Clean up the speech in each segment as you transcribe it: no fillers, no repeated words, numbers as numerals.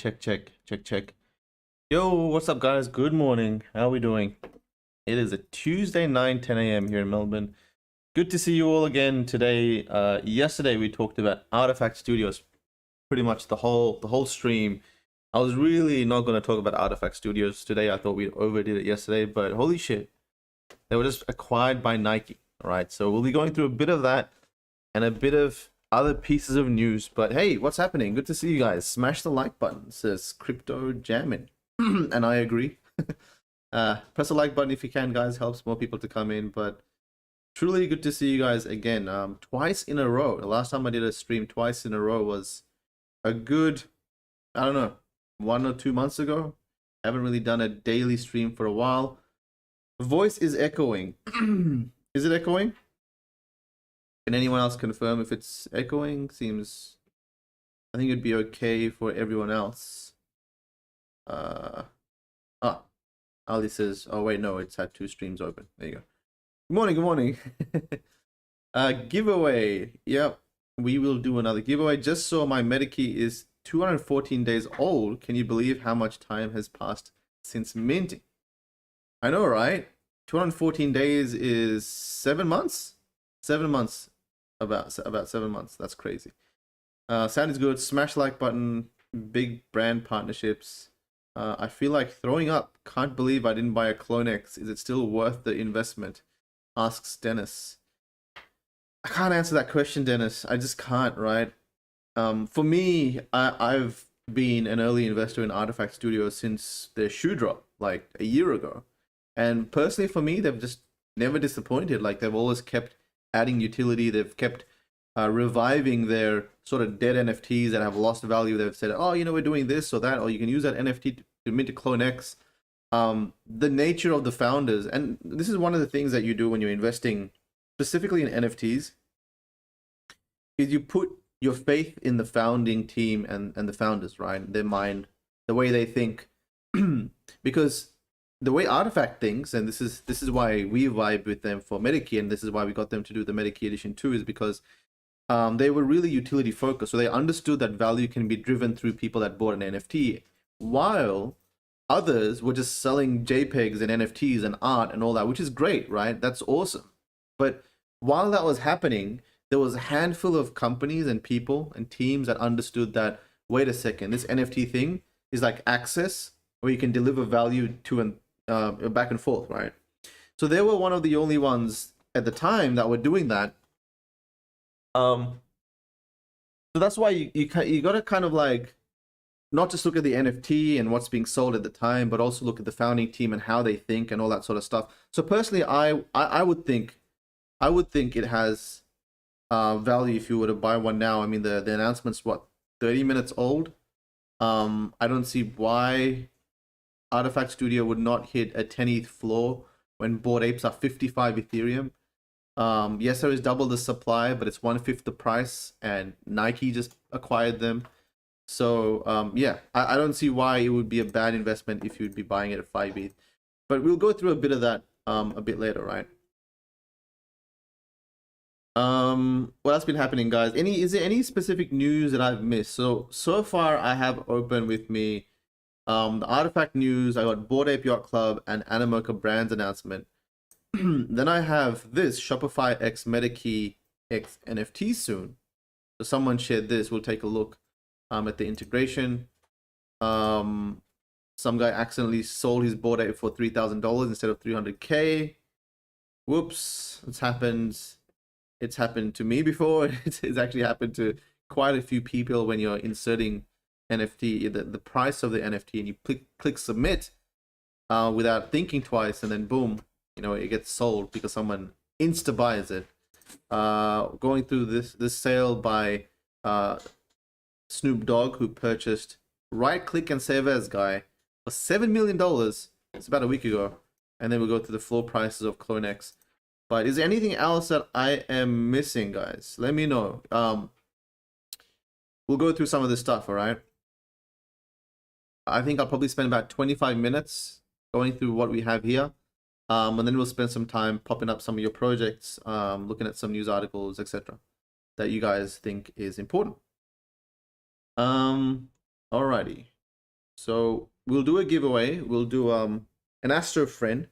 Check, check, check, check. Yo, what's up, guys? Good morning. How are we doing? It is a Tuesday, 9:10 a.m. here in Melbourne. Good to see you all again today. Yesterday we talked about Artifact Studios, pretty much the whole stream. I was really not going to talk about Artifact Studios today. I thought we overdid it yesterday, but holy shit, they were just acquired by Nike. All right, so we'll be going through a bit of that and a bit of other pieces of news. But hey, what's happening? Good to see you guys. Smash the like button. It says crypto jamming. And I agree. Press the like button if you can, guys. Helps more people to come in. But truly good to see you guys again. Twice in a row. The last time I did a stream twice in a row was a good, I don't know, 1 or 2 months ago. I haven't really done a daily stream for a while. The voice is echoing. Is it echoing? Can anyone else confirm if it's echoing? Seems, I think it'd be okay for everyone else. Ali says, oh wait, no, it's had 2 streams open. There you go. Good morning, good morning. Giveaway. Yep, we will do another giveaway. Just saw my Medikey is 214 days old. Can you believe how much time has passed since minting? I know, right? 214 days is 7 months? 7 months. About 7 months. That's crazy. Sound is good. Smash like button. Big brand partnerships. I feel like throwing up. Can't believe I didn't buy a CloneX. Is it still worth the investment? Asks Dennis. I can't answer that question, Dennis. I just can't, right? For me, I've been an early investor in Artifact Studios since their shoe drop, like a year ago. And personally, for me, they've just never disappointed. Like, they've always kept adding utility. They've kept reviving their sort of dead NFTs that have lost value. They've said, oh, we're doing this or that, or you can use that NFT to mint a CloneX. The nature of the founders, and this is one of the things that you do when you're investing specifically in NFTs, is you put your faith in the founding team and the founders, right? Their mind, the way they think. Because the way Artifact thinks, and this is why we vibe with them for Medikey, and this is why we got them to do the Medikey edition too, is because they were really utility focused. So they understood that value can be driven through people that bought an NFT, while others were just selling JPEGs and NFTs and art and all that, which is great, right? That's awesome. But while that was happening, there was a handful of companies and people and teams that understood that, wait a second, this NFT thing is like access where you can deliver value to and back and forth, right? So they were one of the only ones at the time that were doing that. So that's why you got to kind of like not just look at the NFT and what's being sold at the time, but also look at the founding team and how they think and all that sort of stuff. So personally, I would think it has value if you were to buy one now. I mean, the announcement's what, 30 minutes old. I don't see why Artifact Studio would not hit a 10 ETH floor when Bored Apes are 55 Ethereum. Yes, there is double the supply, but it's 1/5 the price, and Nike just acquired them. So yeah, I don't see why it would be a bad investment if you'd be buying it at 5 ETH. But we'll go through a bit of that a bit later, right? What else been happening, guys? Is there any specific news that I've missed? So far I have open with me the Artifact news. I got Bored Ape Yacht Club and Animoca brands announcement. Then I have this Shopify X Medikey X NFT soon. So someone shared this. We'll take a look at the integration. Some guy accidentally sold his Bored Ape for $3,000 instead of 300K. Whoops, it's happened. It's happened to me before. It's actually happened to quite a few people when you're inserting NFT, the price of the NFT, and you click submit without thinking twice, and then boom, it gets sold because someone insta buys it. Going through this sale by Snoop Dogg, who purchased Right Click and Save As guy for $7 million. It's about a week ago. And then we'll go through the floor prices of CloneX. But is there anything else that I am missing, guys? Let me know. We'll go through some of this stuff, all right? I think I'll probably spend about 25 minutes going through what we have here. And then we'll spend some time popping up some of your projects, looking at some news articles, etc. that you guys think is important. Alrighty. So we'll do a giveaway. We'll do an Astro friend,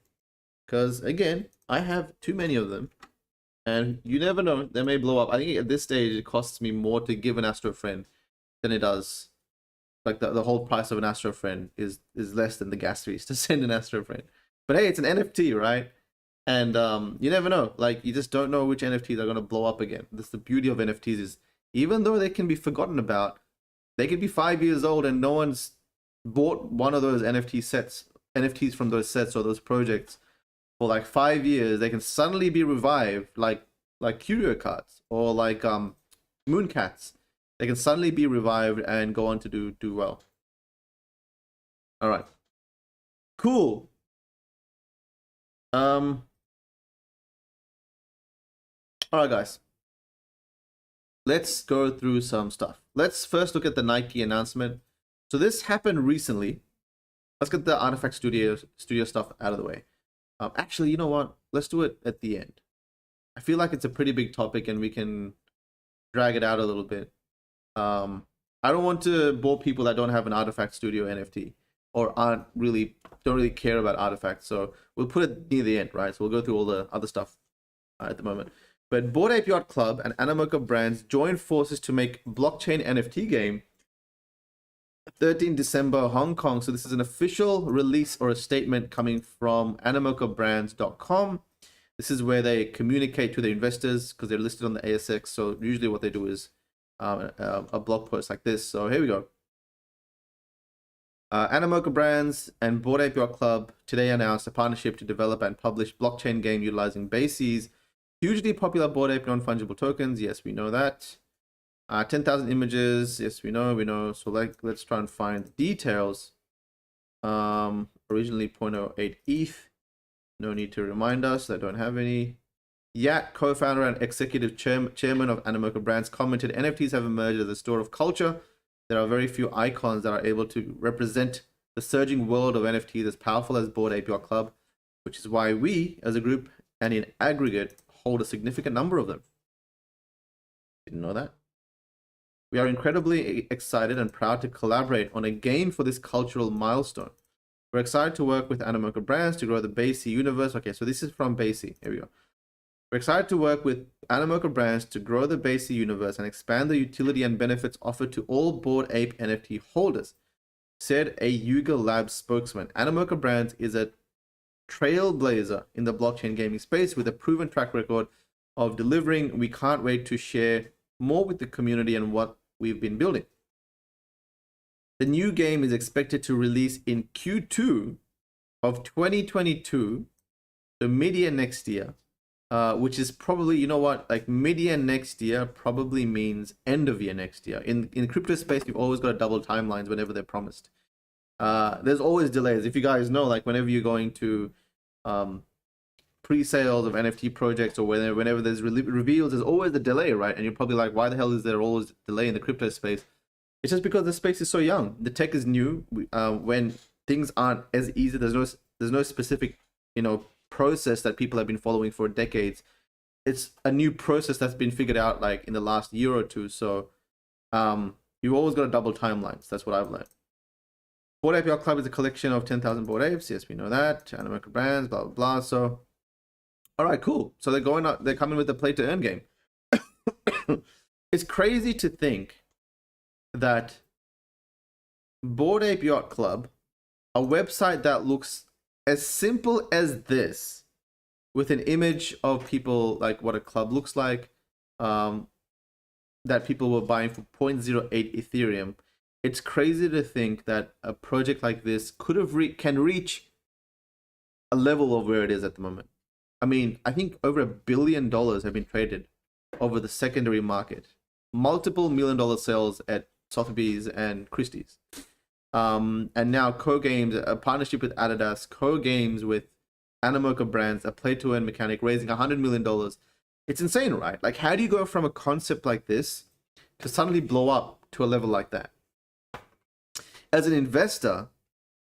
because again, I have too many of them, and you never know, they may blow up. I think at this stage it costs me more to give an Astro friend than it does. Like the whole price of an Astro friend is less than the gas fees to send an Astro friend. But hey, it's an NFT, right? And you never know. Like, you just don't know which NFTs are gonna blow up again. That's the beauty of NFTs, is even though they can be forgotten about, they could be 5 years old and no one's bought one of those NFTs from those sets or those projects for like 5 years. They can suddenly be revived, like curio cards or like Mooncats. They can suddenly be revived and go on to do well. All right, cool. All right, guys. Let's go through some stuff. Let's first look at the Nike announcement. So this happened recently. Let's get the Artifact Studio stuff out of the way. Actually, you know what? Let's do it at the end. I feel like it's a pretty big topic and we can drag it out a little bit. I don't want to bore people that don't have an Artifact Studio NFT or don't really care about artifacts. So we'll put it near the end, right? So we'll go through all the other stuff at the moment. But Bored Ape Yacht Club and Animoca brands joined forces to make blockchain NFT game. 13 December, Hong Kong. So this is an official release or a statement coming from animocabrands.com. This is where they communicate to the investors because they're listed on the ASX. So usually what they do is a blog post like this. So here we go. Animoca Brands and Bored Ape Yacht Club today announced a partnership to develop and publish blockchain game utilizing Bases, hugely popular Bored Ape non-fungible tokens. Yes, we know that. 10,000 images. Yes, we know. So let's try and find the details. Originally 0.08 ETH. No need to remind us. I don't have any. Yat, co-founder and executive chairman of Animoca Brands, commented, NFTs have emerged as a store of culture. There are very few icons that are able to represent the surging world of NFTs as powerful as Bored Ape Yacht Club, which is why we, as a group and in aggregate, hold a significant number of them. Didn't know that. We are incredibly excited and proud to collaborate on a game for this cultural milestone. We're excited to work with Animoca Brands to grow the Basie universe. Okay, so this is from Basie. Here we go. We're excited to work with Animoca Brands to grow the Basie universe and expand the utility and benefits offered to all Bored Ape NFT holders, said a Yuga Labs spokesman. Animoca Brands is a trailblazer in the blockchain gaming space with a proven track record of delivering. We can't wait to share more with the community and what we've been building. The new game is expected to release in Q2 of 2022, so mid-year next year, which is probably, you know what, like mid-year next year probably means end of year next year. In crypto space, you've always got double timelines whenever they're promised. There's always delays. If you guys know, like whenever you're going to pre-sales of NFT projects or whenever there's reveals, there's always a delay, right? And you're probably like, why the hell is there always a delay in the crypto space? It's just because the space is so young. The tech is new. When things aren't as easy, there's no specific, process that people have been following for decades. It's a new process that's been figured out like in the last year or two. So you've always got a double timelines. That's what I've learned. Bored Ape Yacht Club is a collection of 10,000 Bored Apes. Yes, we know that. Animoca Brands, blah, blah, blah. So, all right, cool. So they're coming with a play to earn game. It's crazy to think that Bored Ape Yacht Club, a website that looks as simple as this, with an image of people, like what a club looks like, that people were buying for 0.08 Ethereum. It's crazy to think that a project like this can reach a level of where it is at the moment. I mean, I think over $1 billion have been traded over the secondary market. Multiple $1 million sales at Sotheby's and Christie's. And now co-games, a partnership with Adidas, co-games with Animoca Brands, a play-to-earn mechanic, raising $100 million. It's insane, right? Like, how do you go from a concept like this to suddenly blow up to a level like that? As an investor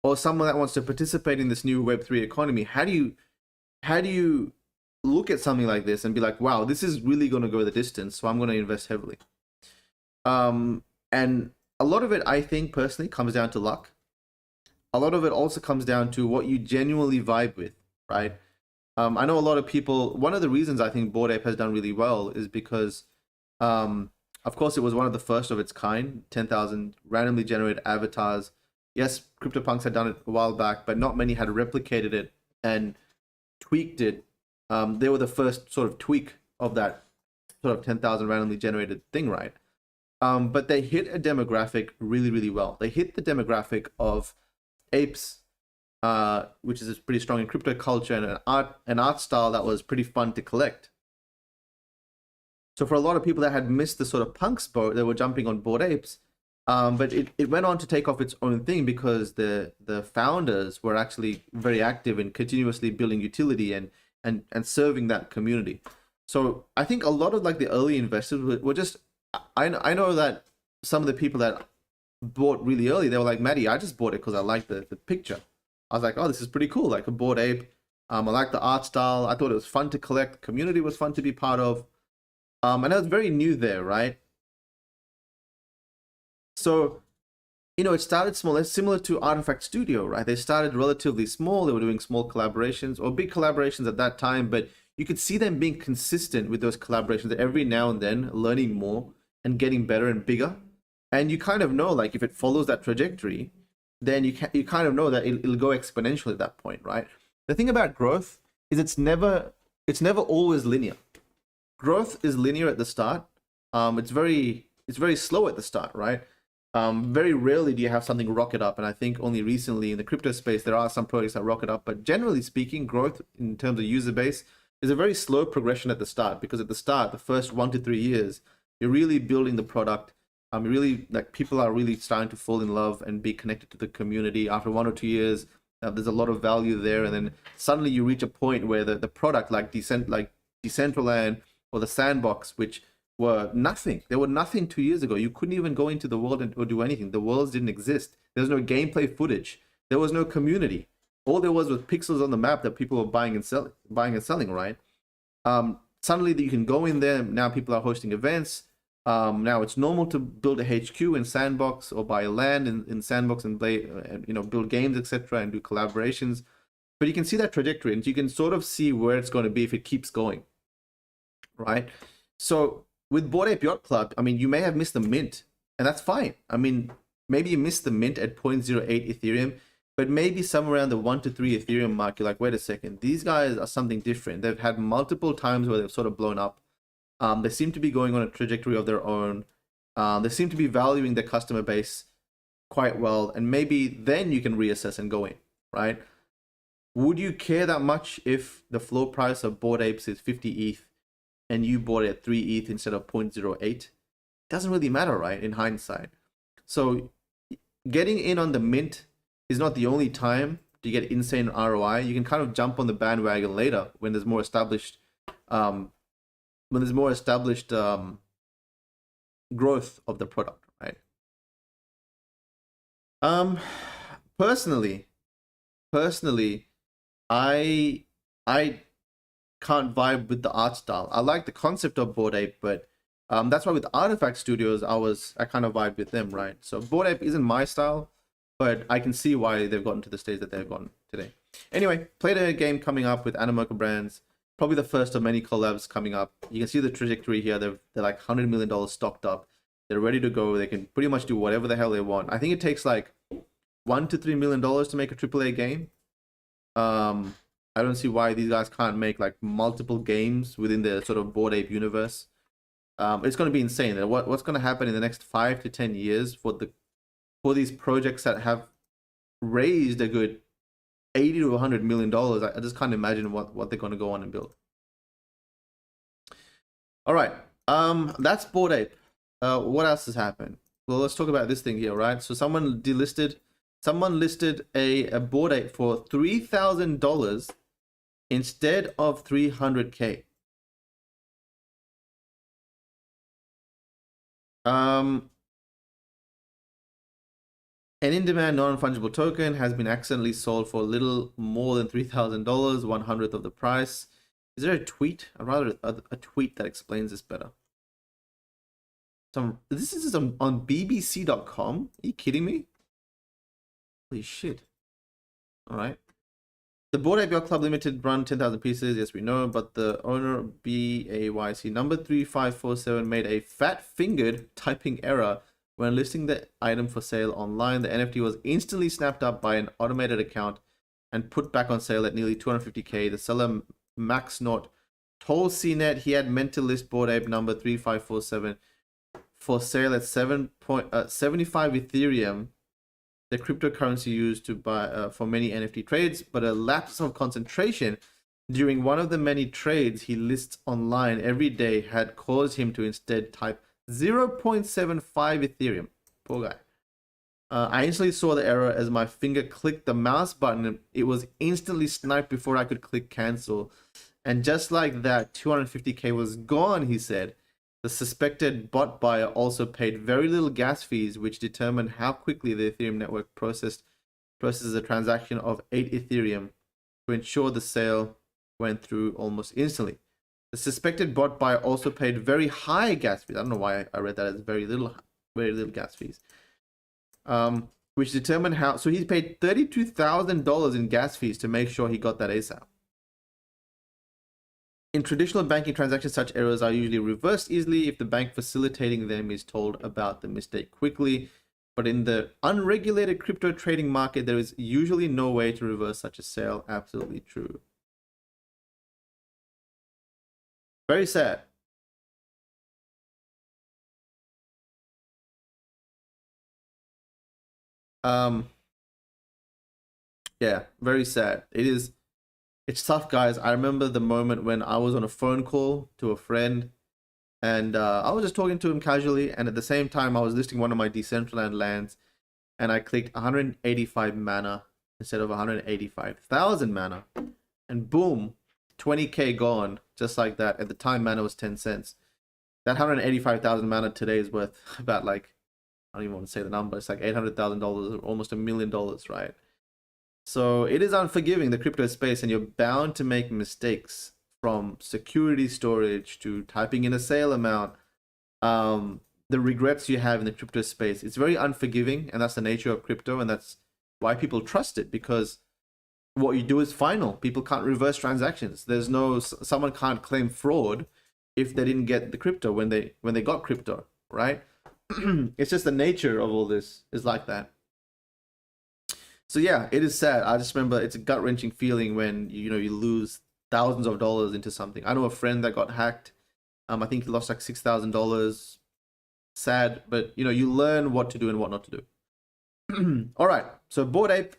or someone that wants to participate in this new Web3 economy, how do you look at something like this and be like, wow, this is really going to go the distance, so I'm going to invest heavily? And a lot of it, I think, personally, comes down to luck. a lot of it also comes down to what you genuinely vibe with, right? I know a lot of people. One of the reasons I think Bored Ape has done really well is because, um, of course, it was one of the first of its kind. 10,000 randomly generated avatars. Yes, CryptoPunks had done it a while back, but not many had replicated it and tweaked it. They were the first sort of tweak of that sort of 10,000 randomly generated thing, right? But they hit a demographic really, really well. They hit the demographic of apes, which is pretty strong in crypto culture, and an art style that was pretty fun to collect. So for a lot of people that had missed the sort of punks boat, they were jumping on Bored Apes. But it went on to take off its own thing because the founders were actually very active in continuously building utility and serving that community. So I think a lot of like the early investors were just, I know that some of the people that bought really early, they were like, Maddie, I just bought it because I liked the picture. I was like, oh, this is pretty cool, like a Bored Ape. I like the art style. I thought it was fun to collect. The community was fun to be part of. And I was very new there, right? So, it started small. It's similar to Artifact Studio, right? They started relatively small. They were doing small collaborations or big collaborations at that time, but you could see them being consistent with those collaborations every now and then, learning more and getting better and bigger. And you kind of know, like, if it follows that trajectory, then you kind of know that it'll go exponentially at that point, right? The thing about growth is it's never always linear. Growth is linear at the start. It's very slow at the start, right? Very rarely do you have something rocket up, and I think only recently in the crypto space there are some projects that rocket up. But generally speaking, growth in terms of user base is a very slow progression at the start, because at the start, the first 1 to 3 years, you're really building the product. Really, like, people are really starting to fall in love and be connected to the community. After 1 or 2 years, there's a lot of value there, and then suddenly you reach a point where the product like Decentraland or the Sandbox, which were nothing. They were nothing 2 years ago. You couldn't even go into the world or do anything. The worlds didn't exist. There was no gameplay footage. There was no community. All there was pixels on the map that people were buying and selling, right? Suddenly you can go in there. Now people are hosting events. Now it's normal to build a HQ in Sandbox or buy land in Sandbox and play, build games, etc., and do collaborations. But you can see that trajectory, and you can sort of see where it's going to be if it keeps going, right? So with Bored Ape Yacht Club, I mean, you may have missed the mint, and that's fine. I mean, maybe you missed the mint at 0.08 Ethereum, but maybe somewhere around the 1 to 3 Ethereum mark, you're like, wait a second, these guys are something different. They've had multiple times where they've sort of blown up. They seem to be going on a trajectory of their own. They seem to be valuing their customer base quite well, and maybe then you can reassess and go in, right? Would you care that much if the floor price of Bored Apes is 50 ETH and you bought it at 3 ETH instead of 0.08? Doesn't really matter, right, in hindsight. So getting in on the mint is not the only time to get insane ROI. You can kind of jump on the bandwagon later when there's more established growth of the product, right? Personally, I can't vibe with the art style. I like the concept of Bored Ape, but that's why with Artifact Studios, I kind of vibe with them, right? So Bored Ape isn't my style, but I can see why they've gotten to the stage that they've gotten today. Anyway, played a game coming up with Animoca Brands. Probably the first of many collabs coming up. You can see the trajectory here. They're like $100 million stocked up. They're ready to go. They can pretty much do whatever the hell they want. I think it takes like $1 to $3 million to make a AAA game. I don't see why these guys can't make like multiple games within the sort of Bored Ape universe. It's going to be insane. What's going to happen in the next 5 to 10 years for these projects that have raised a good $80 to $100 million? I just can't imagine what they're going to go on and build. All right, that's Bored Ape. What else has happened? Well, let's talk about this thing here, right? So someone listed a Bored Ape for $3,000 instead of 300K. An in-demand non-fungible token has been accidentally sold for a little more than $3,000, 1/100th of the price. Is there a tweet? I'd rather a tweet that explains this better. This is on BBC.com. Are you kidding me? Holy shit. All right. The Bored Ape Yacht Club Limited run 10,000 pieces. Yes, we know. But the owner, BAYC number 3547, made a fat-fingered typing error when listing the item for sale online. The NFT was instantly snapped up by an automated account and put back on sale at nearly 250k. The seller, Max Not, told CNET he had meant to list Bored Ape number 3547 for sale at 75 Ethereum, the cryptocurrency used to buy for many NFT trades, but a lapse of concentration during one of the many trades he lists online every day had caused him to instead type 0.75 Ethereum. Poor guy. I instantly saw the error as my finger clicked the mouse button. It was instantly sniped before I could click cancel. And just like that, 250k was gone, he said. The suspected bot buyer also paid very little gas fees, which determined how quickly the Ethereum network processes a transaction of 8 Ethereum to ensure the sale went through almost instantly. The suspected bot buyer also paid very high gas fees. I don't know why I read that as very little gas fees. Which determined how. So he paid $32,000 in gas fees to make sure he got that ASAP. In traditional banking transactions, such errors are usually reversed easily if the bank facilitating them is told about the mistake quickly. But in the unregulated crypto trading market, there is usually no way to reverse such a sale. Absolutely true. Very sad. Yeah, very sad. It's tough, guys. I remember the moment when I was on a phone call to a friend, and I was just talking to him casually, and at the same time I was listing one of my Decentraland lands, and I clicked 185 mana instead of 185,000 mana, and boom, 20k gone, just like that. At the time, mana was 10 cents. That 185,000 mana today is worth about, like, I don't even want to say the number. It's like $800,000, almost $1 million, right? So it is unforgiving, the crypto space, and you're bound to make mistakes, from security storage to typing in a sale amount. The regrets you have in the crypto space, it's very unforgiving, and that's the nature of crypto, and that's why people trust it, because what you do is final. People can't reverse transactions. Someone can't claim fraud if they didn't get the crypto when they got crypto, right? It's just the nature of all this is like that. So yeah, it is sad. I just remember it's a gut-wrenching feeling when you lose thousands of dollars into something. I know a friend that got hacked. I think he lost like $6,000. Sad, but you learn what to do and what not to do. All right, so Bored Ape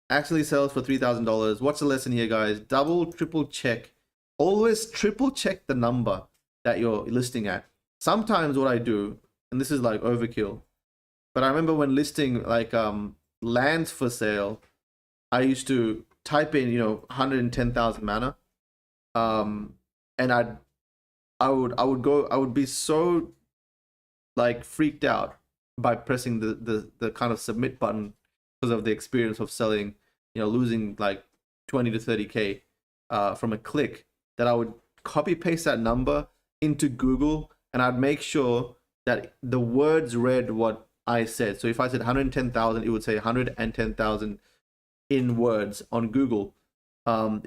actually sells for $3,000. What's the lesson here, guys? Double, triple check. Always triple check the number that you're listing at. Sometimes what I do, and this is like overkill, but I remember when listing like lands for sale, I used to type in 110,000 mana, and I would be so like freaked out by pressing the kind of submit button because of the experience of selling, losing like 20 to 30k from a click, that I would copy paste that number into Google, and I'd make sure that the words read what I said. So if I said 110,000, it would say 110,000 in words on Google. I've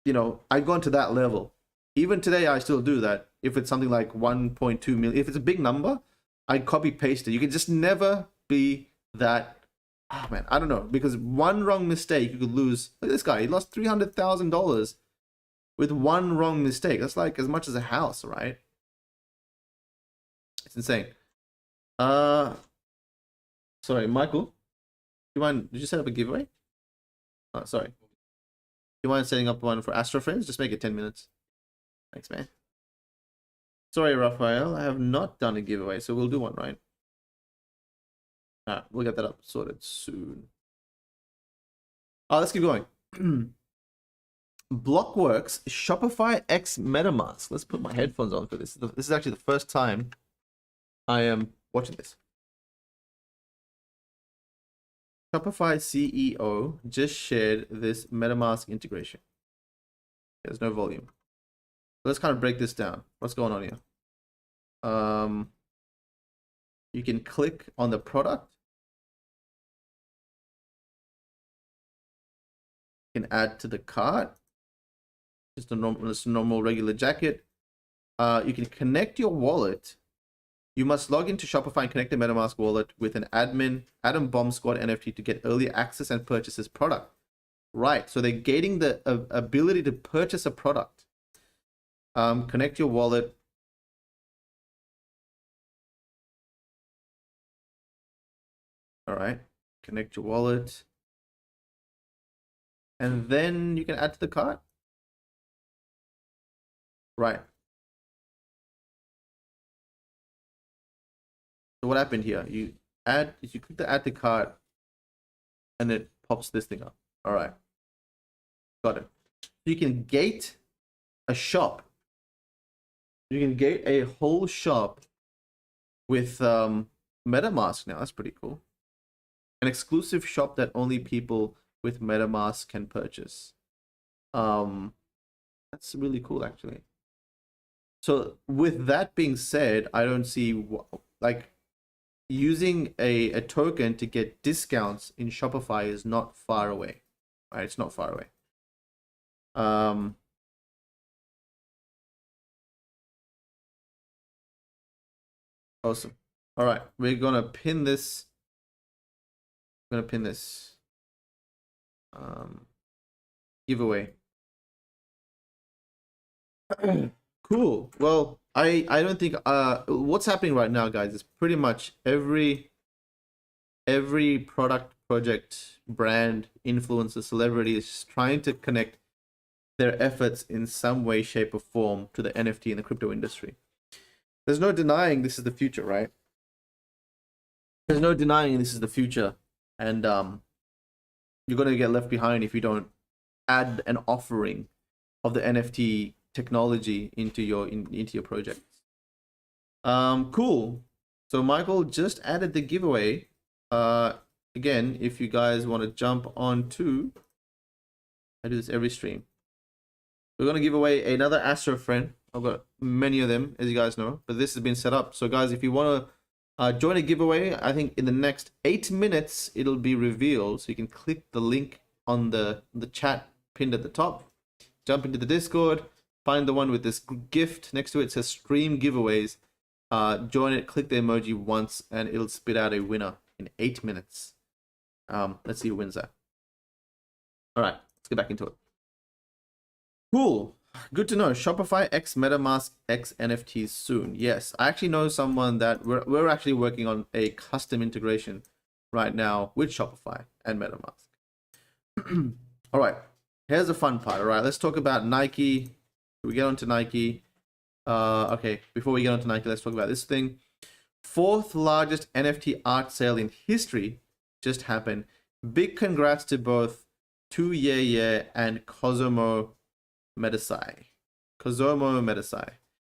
gone to that level. Even today, I still do that. If it's something like 1.2 million, if it's a big number, I copy paste it. You can just never be that. Oh man, I don't know, because one wrong mistake you could lose. Look at this guy. He lost $300,000 with one wrong mistake. That's like as much as a house, right? It's insane. Sorry, Michael. Did you set up a giveaway? Oh, sorry. You mind setting up one for Astro Friends? Just make it 10 minutes. Thanks, man. Sorry, Raphael. I have not done a giveaway, so we'll do one, right? Alright, we'll get that up sorted soon. Let's keep going. Blockworks Shopify X Metamask. Let's put my headphones on for this. This is actually the first time I am watching this. Shopify CEO just shared this MetaMask integration. There's no volume. Let's kind of break this down. What's going on here? You can click on the product. can add to the cart. Just a normal regular jacket. You can connect your wallet. You must log into Shopify and connect the MetaMask wallet with an admin, Atom Bomb Squad NFT to get early access and purchase this product. Right, so they're gating the ability to purchase a product. Connect your wallet. All right, connect your wallet. And then you can add to the cart. Right. So what happened here? You click the add to cart and it pops this thing up. All right. Got it. You can gate a shop. You can gate a whole shop with MetaMask now. That's pretty cool. An exclusive shop that only people with MetaMask can purchase. That's really cool, actually. So with that being said, I don't see like using a token to get discounts in Shopify is not far away. Right? It's not far away. Awesome. All right, we're gonna pin this. I'm gonna pin this giveaway. Cool. Well, I don't think what's happening right now, guys, is pretty much every product, project, brand, influencer, celebrity is trying to connect their efforts in some way, shape, or form to the NFT and the crypto industry. There's no denying this is the future, right? There's no denying this is the future, and you're gonna get left behind if you don't add an offering of the NFT technology into your projects. Cool. So Michael just added the giveaway. Again, if you guys want to jump on to, I do this every stream. We're gonna give away another Astro friend. I've got many of them, as you guys know, but this has been set up. So guys, if you want to join a giveaway, I think in the next 8 minutes it'll be revealed. So you can click the link on the chat pinned at the top, jump into the Discord, find the one with this gift next to it. It says stream giveaways. Join it, click the emoji once, and it'll spit out a winner in 8 minutes. Let's see who wins that. All right, let's get back into it. Cool. Good to know. Shopify X MetaMask X NFTs soon. Yes, I actually know someone that we're actually working on a custom integration right now with Shopify and MetaMask. All right, here's the fun part. All right, let's talk about Nike. We get onto Nike. Okay, before we get onto Nike, let's talk about this thing. 4th largest NFT art sale in history just happened. Big congrats to both 2Ye and Kozomo Medasai.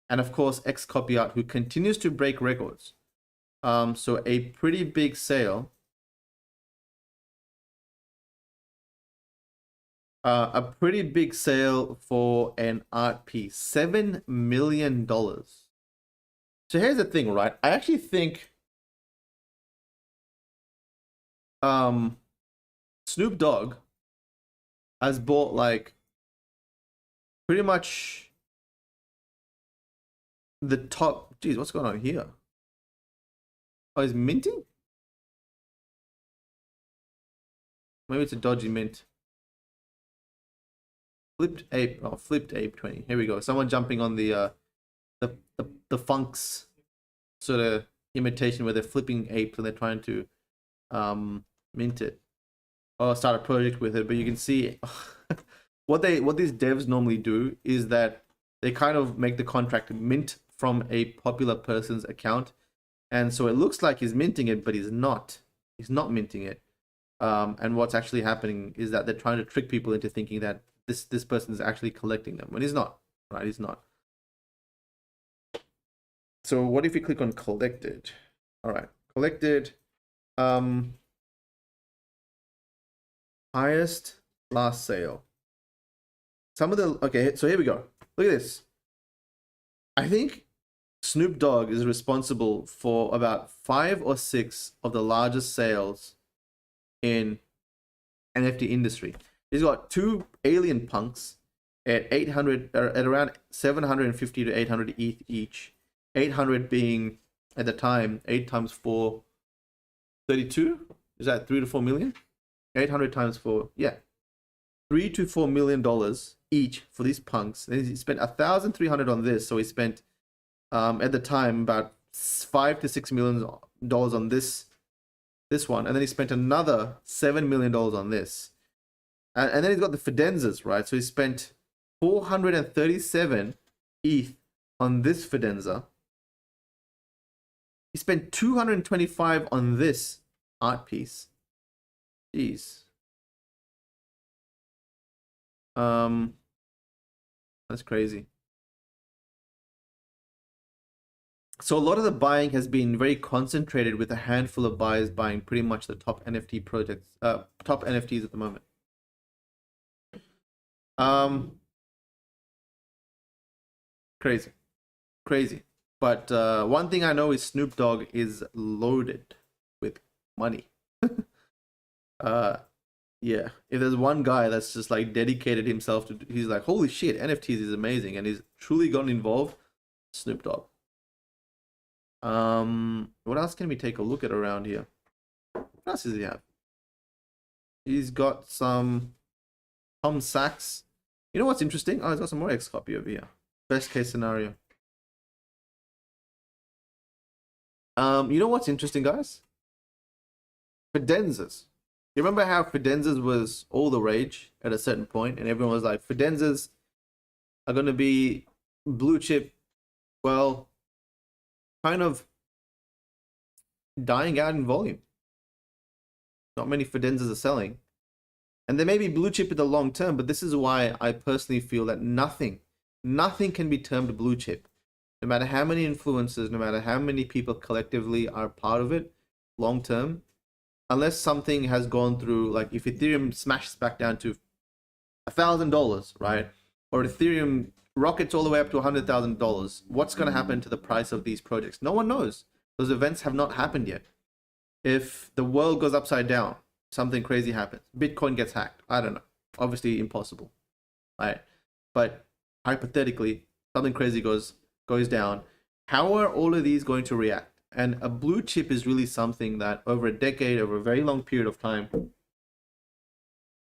And of course, X Copy Art, who continues to break records. So a pretty big sale. A pretty big sale for an art piece. $7 million. So here's the thing, right? I actually think Snoop Dogg has bought like pretty much the top. Geez, what's going on here? Oh, he's minting? Maybe it's a dodgy mint. Flipped Ape 20. Here we go. Someone jumping on the Funks sort of imitation where they're flipping apes and they're trying to mint it or start a project with it. But you can see what these devs normally do is that they kind of make the contract mint from a popular person's account, and so it looks like he's minting it, but he's not minting it. And what's actually happening is that they're trying to trick people into thinking that this person is actually collecting them when he's not, right? He's not. So what if you click on collected? All right, collected. Highest last sale. Okay, so here we go. Look at this. I think Snoop Dogg is responsible for about 5 or 6 of the largest sales in NFT industry. He's got two alien punks at 800, at around 750 to 800 ETH each. 800 being at the time 8 times 4, 32. Is that 3 to 4 million? 800 times 4, yeah, $3 to $4 million each for these punks. And he spent 1,300 on this, so he spent at the time about $5 to $6 million on this one, and then he spent another $7 million on this, and then he's got the Fidenzas, right? So he spent 437 ETH on this Fidenza. He spent 225 on this art piece. Jeez. That's crazy. So a lot of the buying has been very concentrated, with a handful of buyers buying pretty much the top NFT projects, top NFTs at the moment. Crazy. But one thing I know is Snoop Dogg is loaded with money. Yeah, if there's one guy that's just like dedicated himself to, he's like, holy shit, NFTs is amazing, and he's truly gotten involved, Snoop Dogg. What else can we take a look at around here? What else does he have? He's got some Tom Sachs. You know what's interesting? Oh, he's got some more X copy over here. Best case scenario. You know what's interesting, guys? Fidenzas. You remember how Fidenzas was all the rage at a certain point, and everyone was like, Fidenzas are going to be blue chip. Well, kind of dying out in volume. Not many Fidenzas are selling. And they may be blue chip in the long term, but this is why I personally feel that nothing can be termed blue chip. No matter how many influencers, no matter how many people collectively are part of it, long term, unless something has gone through, like if Ethereum smashes back down to $1,000, right? Or Ethereum rockets all the way up to $100,000, what's going to happen to the price of these projects? No one knows. Those events have not happened yet. If the world goes upside down, something crazy happens, Bitcoin gets hacked, I don't know. Obviously impossible, right? But hypothetically, something crazy goes down. How are all of these going to react? And a blue chip is really something that over a decade, over a very long period of time,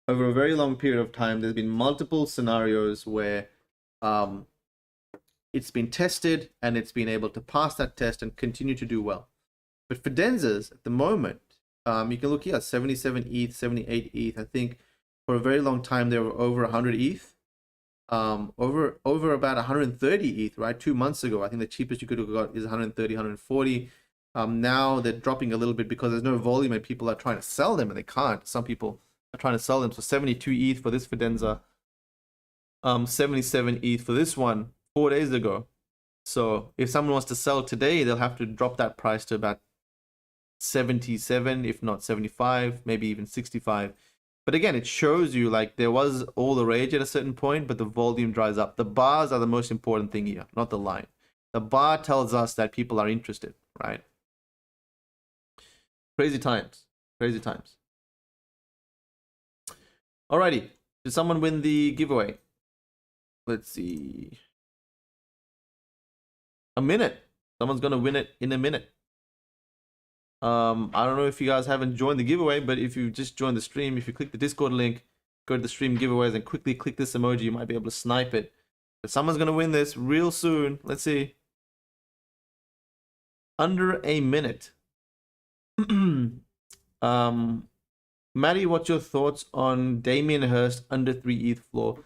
there's been multiple scenarios where it's been tested and it's been able to pass that test and continue to do well. But Fidenzas at the moment, you can look here, 77 ETH, 78 ETH. I think for a very long time they were over 100 ETH. Over about 130 ETH, right? 2 months ago, I think the cheapest you could have got is 130, 140. Now they're dropping a little bit because there's no volume and people are trying to sell them and they can't. Some people are trying to sell them. So 72 ETH for this Fidenza, 77 ETH for this one 4 days ago. So if someone wants to sell today, they'll have to drop that price to about 77, if not 75, maybe even 65. But again, it shows you like there was all the rage at a certain point, but the volume dries up. The bars are the most important thing here, not the line. The bar tells us that people are interested, right? Crazy times. Alrighty, did someone win the giveaway? Let's see. A minute. Someone's gonna win it in a minute. I don't know if you guys haven't joined the giveaway, but if you just joined the stream, if you click the Discord link, go to the stream giveaways and quickly click this emoji, you might be able to snipe it. But someone's gonna win this real soon. Let's see. Under a minute. Maddie, what's your thoughts on Damien Hirst under 3 ETH floor?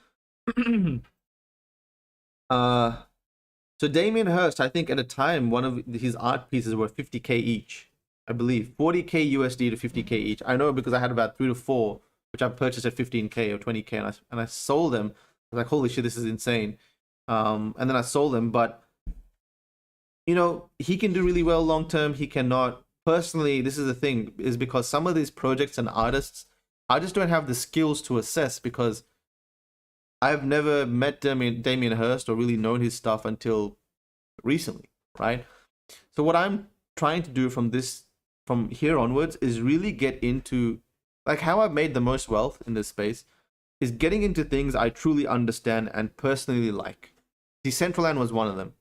So Damien Hirst, I think at a time, one of his art pieces were 50K each. I believe 40K USD to 50K each. I know because I had about 3 to 4, which I purchased at 15K or 20K, and I sold them. I was like, holy shit, this is insane. And then I sold them, but you know, he can do really well long term. He cannot. Personally, this is the thing, is because some of these projects and artists, I just don't have the skills to assess because I've never met Damien Hirst or really known his stuff until recently, right? So what I'm trying to do from here onwards is really get into like how I've made the most wealth in this space. is getting into things I truly understand and personally like. Decentraland was one of them.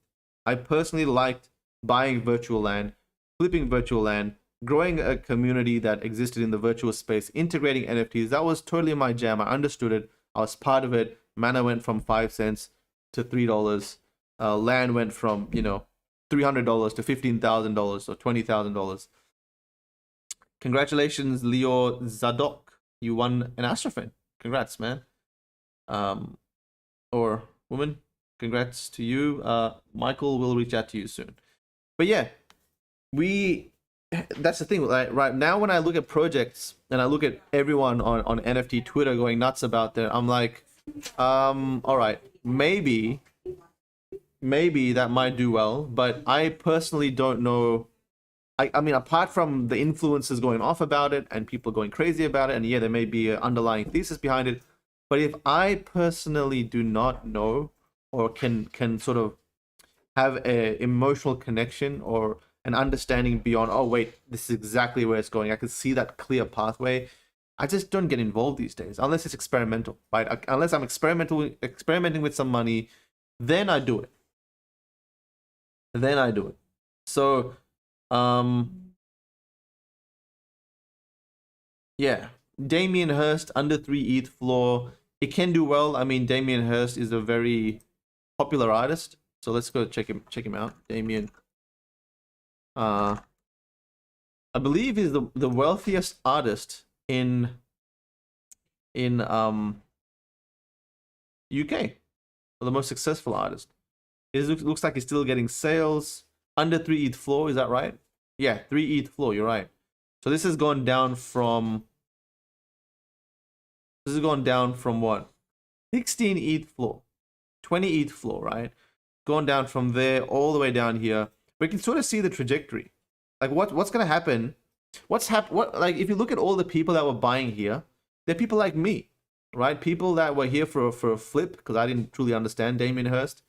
I personally liked buying virtual land, flipping virtual land, growing a community that existed in the virtual space, integrating NFTs. That was totally my jam. I understood it. I was part of it. Mana went from 5 cents to $3. Land went from, $300 to $15,000 or $20,000. Congratulations, Leo Zadok. You won an Astrofin. Congrats, man. Or woman. Congrats to you. Michael will reach out to you soon. But yeah, that's the thing, right now when I look at projects and I look at everyone on NFT Twitter going nuts about that, I'm like, all right, maybe that might do well, but I personally don't know. I mean, apart from the influencers going off about it and people going crazy about it, and yeah, there may be an underlying thesis behind it, but if I personally do not know or can sort of have an emotional connection or an understanding beyond, oh wait, this is exactly where it's going, I can see that clear pathway, I just don't get involved these days unless it's experimental, right? Unless I'm experimenting with some money, then I do it. So yeah, Damien Hirst under 3 ETH floor, it can do well. I mean, Damien Hirst is a very popular artist, so let's go check him out. Damien, I believe he's the wealthiest artist in UK, or the most successful artist. It looks like he's still getting sales under 3 ETH floor. Is that right? Yeah, 3 ETH floor. You're right. So this has gone down from what? 16 ETH floor, 20 ETH floor, right? Gone down from there all the way down here. We can sort of see the trajectory. Like what's gonna happen? What like if you look at all the people that were buying here, they're people like me, right? People that were here for a flip because I didn't truly understand Damien Hirst.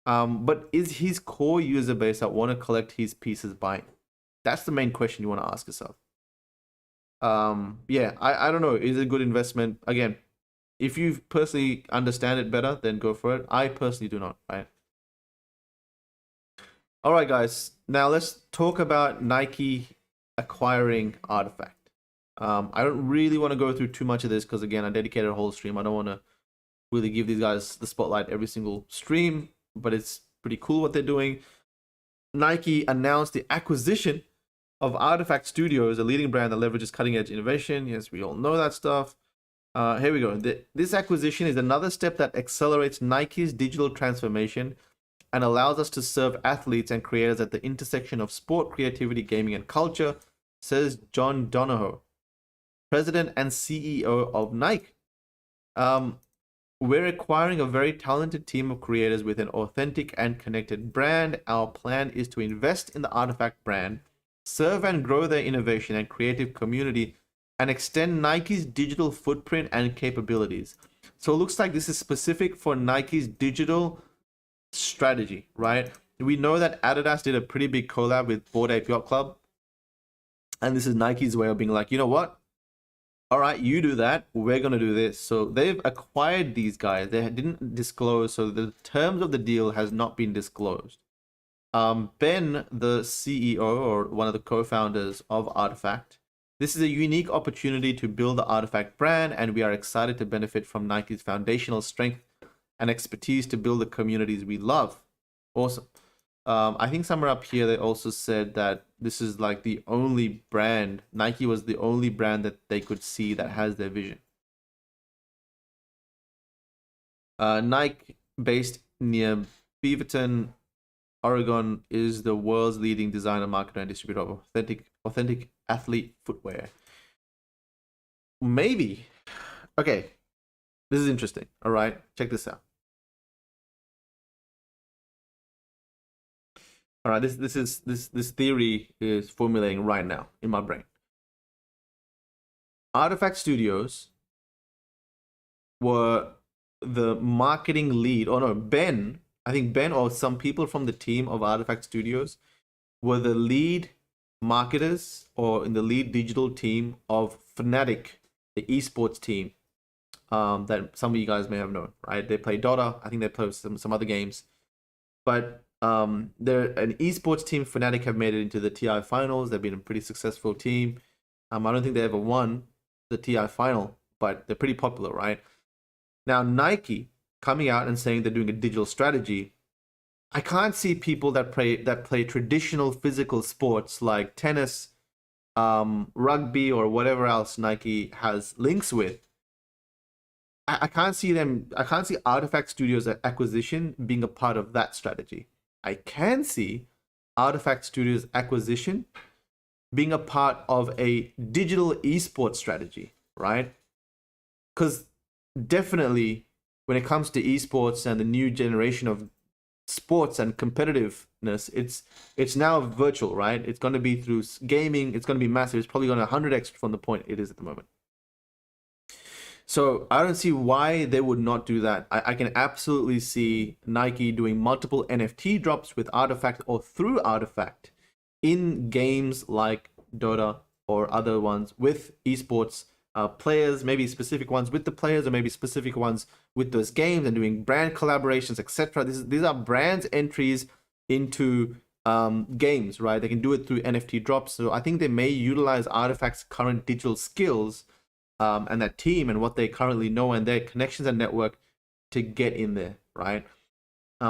But is his core user base that want to collect his pieces buying? That's the main question you want to ask yourself. Yeah, I don't know. Is it a good investment? Again, if you personally understand it better, then go for it. I personally do not, right? All right, guys. Now let's talk about Nike acquiring Artifact. I don't really want to go through too much of this because, again, I dedicated a whole stream. I don't want to really give these guys the spotlight every single stream, but it's pretty cool what they're doing. Nike announced the acquisition of Artifact Studios, a leading brand that leverages cutting-edge innovation. Yes, we all know that stuff. Here we go. This acquisition is another step that accelerates Nike's digital transformation and allows us to serve athletes and creators at the intersection of sport, creativity, gaming, and culture, says John Donahoe, president and CEO of Nike. We're acquiring a very talented team of creators with an authentic and connected brand. Our plan is to invest in the Artifact brand, serve and grow their innovation and creative community, and extend Nike's digital footprint and capabilities. So it looks like this is specific for Nike's digital strategy, right? We know that Adidas did a pretty big collab with Bored Ape Yacht Club. And this is Nike's way of being like, you know what? All right, you do that. We're going to do this. So they've acquired these guys. They didn't disclose. So the terms of the deal has not been disclosed. Ben, the CEO or one of the co-founders of Artifact, this is a unique opportunity to build the Artifact brand, and we are excited to benefit from Nike's foundational strength and expertise to build the communities we love. Awesome. I think somewhere up here they also said that this is like the only brand, Nike was the only brand that they could see that has their vision. Nike, based near Beaverton, Oregon, is the world's leading designer, marketer, and distributor of authentic athlete footwear. Maybe. Okay. This is interesting. All right. Check this out. All right. This theory is formulating right now in my brain. Artifact Studios were the marketing lead. Oh no, Ben. I think Ben or some people from the team of Artifact Studios were the lead marketers or in the lead digital team of Fnatic, the esports team that some of you guys may have known, right? They play Dota. I think they play some other games. But they're an esports team. Fnatic have made it into the TI finals. They've been a pretty successful team. I don't think they ever won the TI final, but they're pretty popular, right? Now, Nike coming out and saying they're doing a digital strategy. I can't see people that play traditional physical sports like tennis, rugby, or whatever else Nike has links with. I can't see them. I can't see Artifact Studios acquisition being a part of that strategy. I can see Artifact Studios acquisition being a part of a digital esports strategy, right? Because definitely when it comes to esports and the new generation of sports and competitiveness, it's now virtual, right? It's going to be through gaming. It's going to be massive. It's probably going to 100x from the point it is at the moment. So I don't see why they would not do that. I can absolutely see Nike doing multiple NFT drops with Artifact or through Artifact in games like Dota or other ones with esports players, maybe specific ones with the players or maybe specific ones with those games, and doing brand collaborations, etc. These are brands entries into games, right? They can do it through NFT drops. So I think they may utilize Artifact's current digital skills and that team and what they currently know and their connections and network to get in there, right?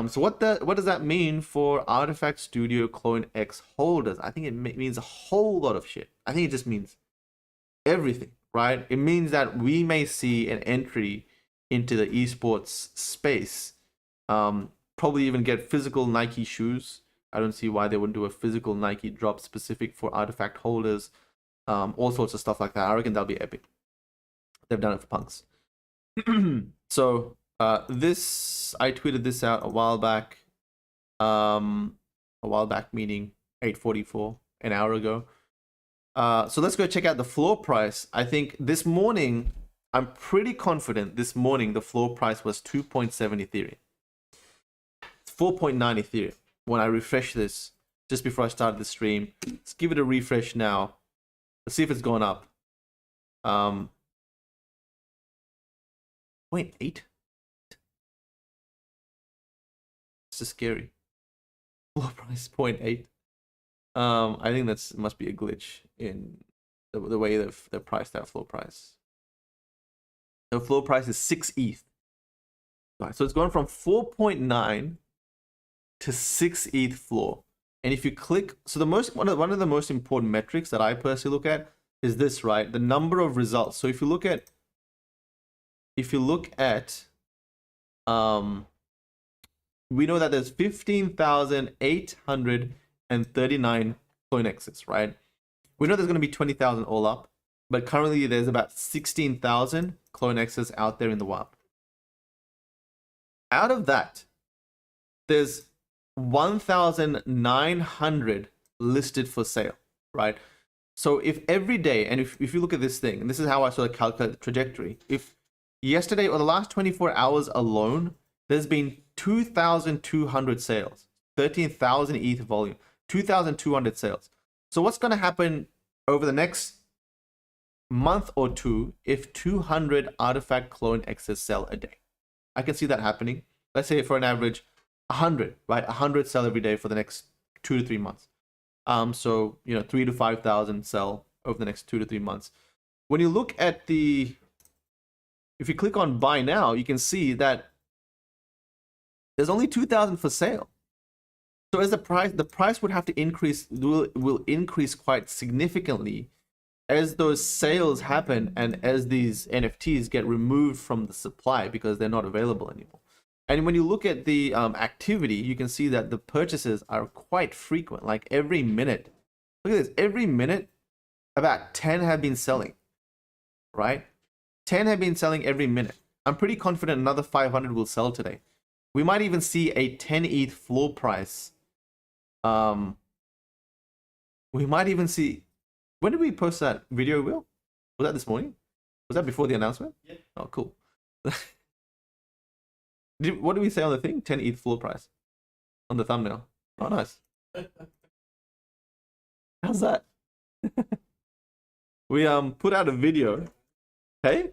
So what does that mean for Artifact Studio Clone X holders? I think it means a whole lot of shit. I think it just means everything, right? It means that we may see an entry into the esports space. Probably even get physical Nike shoes. I don't see why they wouldn't do a physical Nike drop specific for Artifact holders. All sorts of stuff like that. I reckon that'll be epic. They've done it for punks. So this, I tweeted this out a while back. Meaning 8:44, an hour ago. So let's go check out the floor price. I think this morning, I'm pretty confident this morning the floor price was 2.7 Ethereum. It's 4.9 Ethereum. When I refresh this, just before I started the stream, let's give it a refresh now. Let's see if it's gone up. 0.8. It's just scary. Floor price 0.8. I think must be a glitch in the way they've priced that floor price. The floor price is 6 ETH. Right, so it's gone from 4.9 to 6 ETH floor. And if you click, so one of the most important metrics that I personally look at is this, right? The number of results. So if you look at we know that there's 15,839 clone X's, right? We know there's going to be 20,000 all up, but currently there's about 16,000 clone X's out there in the wild. Out of that, there's 1,900 listed for sale, right? So if every day, and if you look at this thing, and this is how I sort of calculate the trajectory, if yesterday or the last 24 hours alone, there's been 2,200 sales, 13,000 ETH volume, 2,200 sales. So what's going to happen over the next month or two if 200 Artifact Clone X's sell a day? I can see that happening. Let's say for an average 100, right? 100 sell every day for the next 2 to 3 months. So 3 to 5,000 sell over the next 2 to 3 months. When you look at if you click on buy now, you can see that there's only 2,000 for sale. So as the price would have to increase, will increase quite significantly as those sales happen and as these NFTs get removed from the supply because they're not available anymore. And when you look at the activity, you can see that the purchases are quite frequent. Like every minute, look at this, every minute, about 10 have been selling, right? 10 have been selling every minute. I'm pretty confident another 500 will sell today. We might even see a 10 ETH floor price. We might even see. When did we post that video, Will? Was that this morning? Was that before the announcement? Yeah. Oh, cool. What did we say on the thing? 10 ETH floor price on the thumbnail. Oh, nice. How's that? We put out a video. Hey?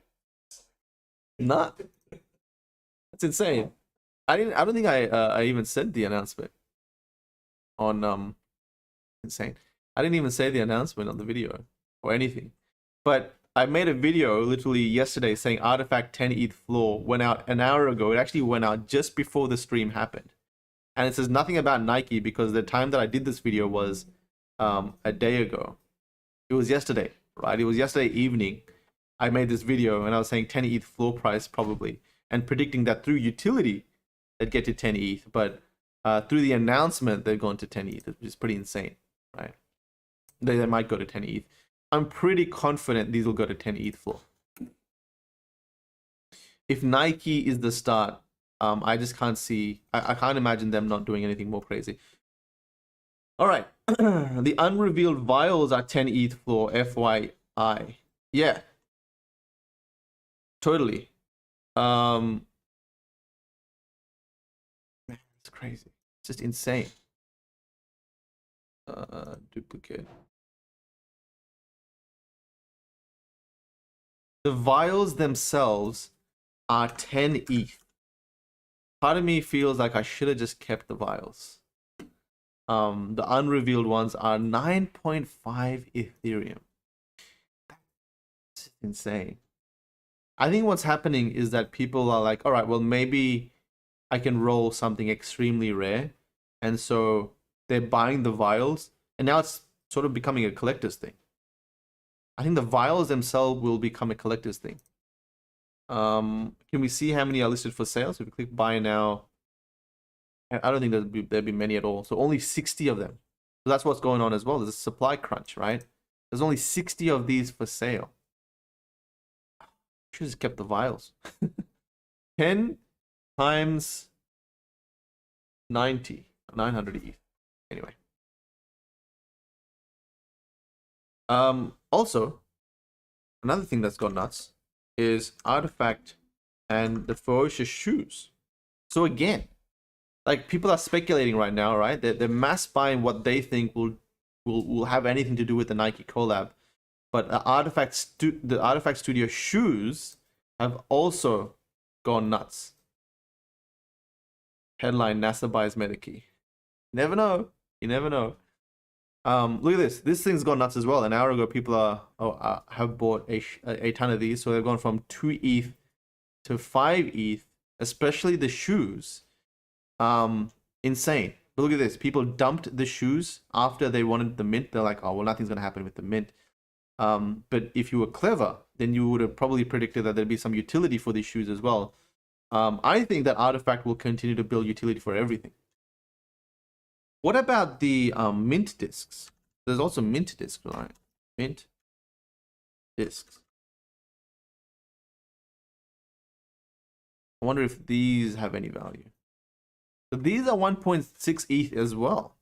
Not. That's insane. I don't think I even said the announcement on insane. I didn't even say the announcement on the video or anything. But I made a video literally yesterday saying Artifact 10 ETH floor went out an hour ago. It actually went out just before the stream happened. And it says nothing about Nike because the time that I did this video was a day ago. It was yesterday, right? It was yesterday evening. I made this video and I was saying 10 ETH floor price probably and predicting that through utility they'd get to 10 ETH, but through the announcement they've gone to 10 ETH, which is pretty insane, right? They might go to 10 ETH. I'm pretty confident these will go to 10 ETH floor. If Nike is the start, I just can't see, I can't imagine them not doing anything more crazy. All right, the unrevealed vials are 10 ETH floor, FYI. Yeah, totally. Man, it's crazy. It's just insane. Duplicate. The vials themselves are 10 ETH. Part of me feels like I should have just kept the vials. The unrevealed ones are 9.5 Ethereum. That's insane. I think what's happening is that people are like, all right, well, maybe I can roll something extremely rare. And so they're buying the vials. And now it's sort of becoming a collector's thing. I think the vials themselves will become a collector's thing. Can we see how many are listed for sale? So if we click buy now, I don't think there'll be many at all. So only 60 of them. So that's what's going on as well. There's a supply crunch, right? There's only 60 of these for sale. Should have just kept the vials. 10 times 90, 900 ETH. Anyway. Also, another thing that's gone nuts is Artifact and the Ferocious shoes. So again, like people are speculating right now, right? They're mass buying what they think will have anything to do with the Nike collab. But the Artifact Studio shoes have also gone nuts. Headline: NASA buys MetaKey. Never know. You never know. Look at this. This thing's gone nuts as well. An hour ago, people have bought a ton of these, so they've gone from 2 ETH to 5 ETH. Especially the shoes. Insane. But look at this. People dumped the shoes after they wanted the mint. They're like, oh well, nothing's gonna happen with the mint. But if you were clever, then you would have probably predicted that there'd be some utility for these shoes as well. I think that Artifact will continue to build utility for everything. What about the mint discs? There's also mint discs, right? Mint discs. I wonder if these have any value. So these are 1.6 ETH as well.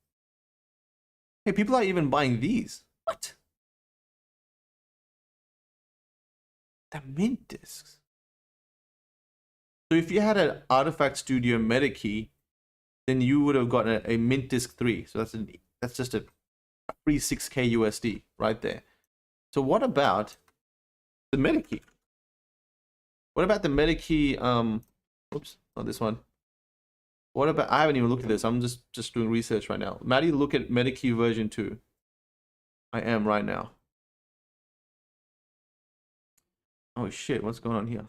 Hey, people are even buying these. What? The mint discs. So if you had an Artifact Studio MetaKey, then you would have gotten a mint disc 3. So that's just a free 6K USD right there. So what about the MetaKey? What about the MetaKey? Oops, not this one. What about? I haven't even looked at this. I'm just doing research right now. Maddie, look at MetaKey version 2. I am right now. Oh shit! What's going on here?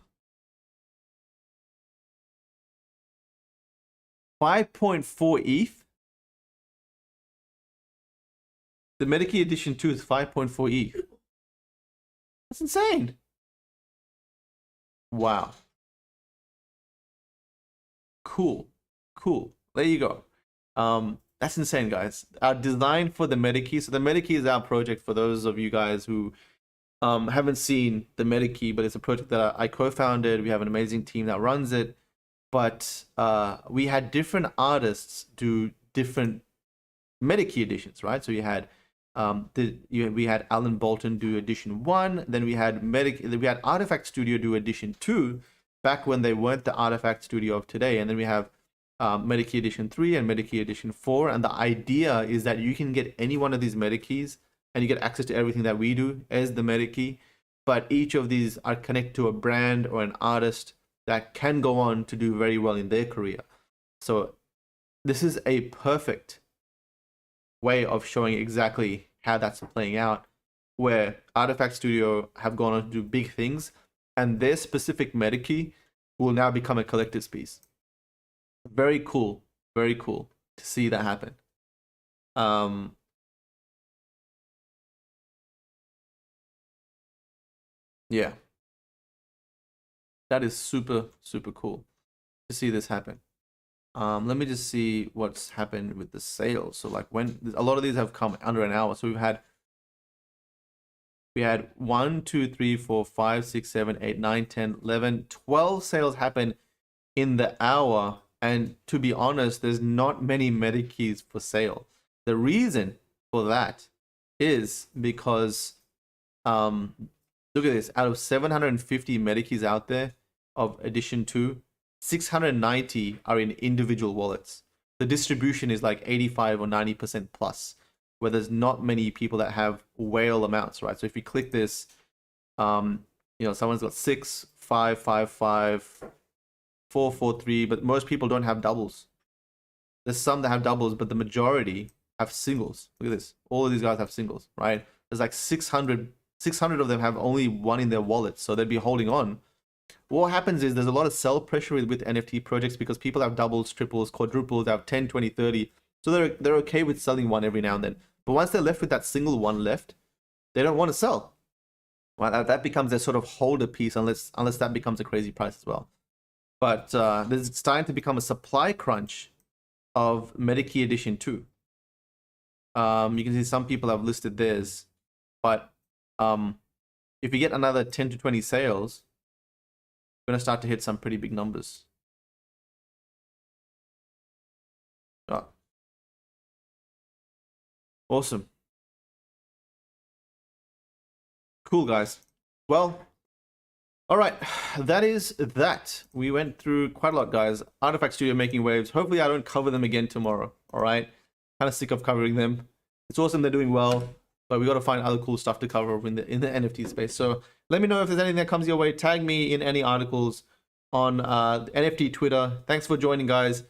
5.4 ETH. The MetaKey edition 2 is 5.4 ETH. That's insane. Wow. Cool. There you go. That's insane, guys. Our design for the MetaKey. So the MetaKey is our project for those of you guys who haven't seen the MetaKey, but it's a project that I co-founded. We have an amazing team that runs it. But we had different artists do different MetaKey editions, right? So you had we had Alan Bolton do edition 1, then we had Artifact Studio do edition 2, back when they weren't the Artifact Studio of today, and then we have MetaKey edition 3 and MetaKey edition 4, and the idea is that you can get any one of these MetaKeys and you get access to everything that we do as the MetaKey. but each of these are connected to a brand or an artist that can go on to do very well in their career. So this is a perfect way of showing exactly how that's playing out, where Artifact Studio have gone on to do big things, and their specific meta key will now become a collector's piece. Very cool to see that happen. Yeah, that is super cool to see this happen. Let me just see what's happened with the sales. So like when a lot of these have come under an hour. So we had 1, 2, 3, 4, 5, 6, 7, 8, 9, 10, 11, 12 sales happen in the hour. And to be honest, there's not many meta keys for sale. The reason for that is because look at this, out of 750 meta keys out there of edition 2, 690 are in individual wallets. The distribution is like 85 or 90% plus, where there's not many people that have whale amounts, right? So if you click this, someone's got 6, 5, 5, 5, 4, 4, 3, but most people don't have doubles. There's some that have doubles, but the majority have singles. Look at this. All of these guys have singles, right? There's like 600 of them have only one in their wallet, so they'd be holding on. What happens is there's a lot of sell pressure with NFT projects because people have doubles, triples, quadruples, they have 10, 20, 30. So they're okay with selling one every now and then. But once they're left with that single one left, they don't want to sell. Well, that becomes their sort of holder piece unless that becomes a crazy price as well. But there's starting to become a supply crunch of MetaKey Edition 2. You can see some people have listed theirs, but if you get another 10 to 20 sales, you're going to start to hit some pretty big numbers. Oh. Awesome. Cool, guys. Well, all right, that is that. We went through quite a lot, guys. Artifact Studio making waves. Hopefully I don't cover them again tomorrow, all right? Kind of sick of covering them. It's awesome they're doing well, but we got to find other cool stuff to cover in the NFT space. So let me know if there's anything that comes your way. Tag me in any articles on NFT Twitter. Thanks for joining, guys.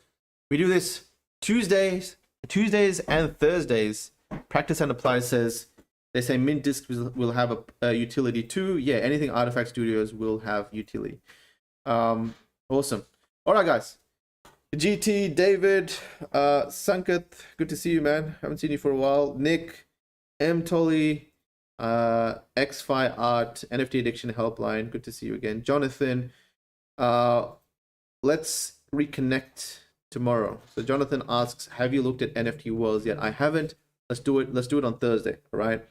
We do this Tuesdays and Thursdays. Practice and Apply says, they say Mint Disc will have a utility too. Yeah, anything Artifact Studios will have utility. Awesome. All right, guys. GT, David, Sankat, good to see you, man. Haven't seen you for a while. Nick, M. Tolly, X-Fi Art, NFT Addiction Helpline, good to see you again. Jonathan, let's reconnect tomorrow. So Jonathan asks, have you looked at NFT Worlds yet? I haven't. Let's do it on Thursday, all right?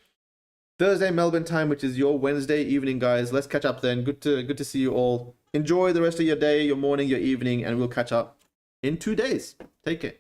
Thursday Melbourne time, which is your Wednesday evening, guys. Let's catch up then. Good to see you all. Enjoy the rest of your day, your morning, your evening, and we'll catch up in 2 days. Take care.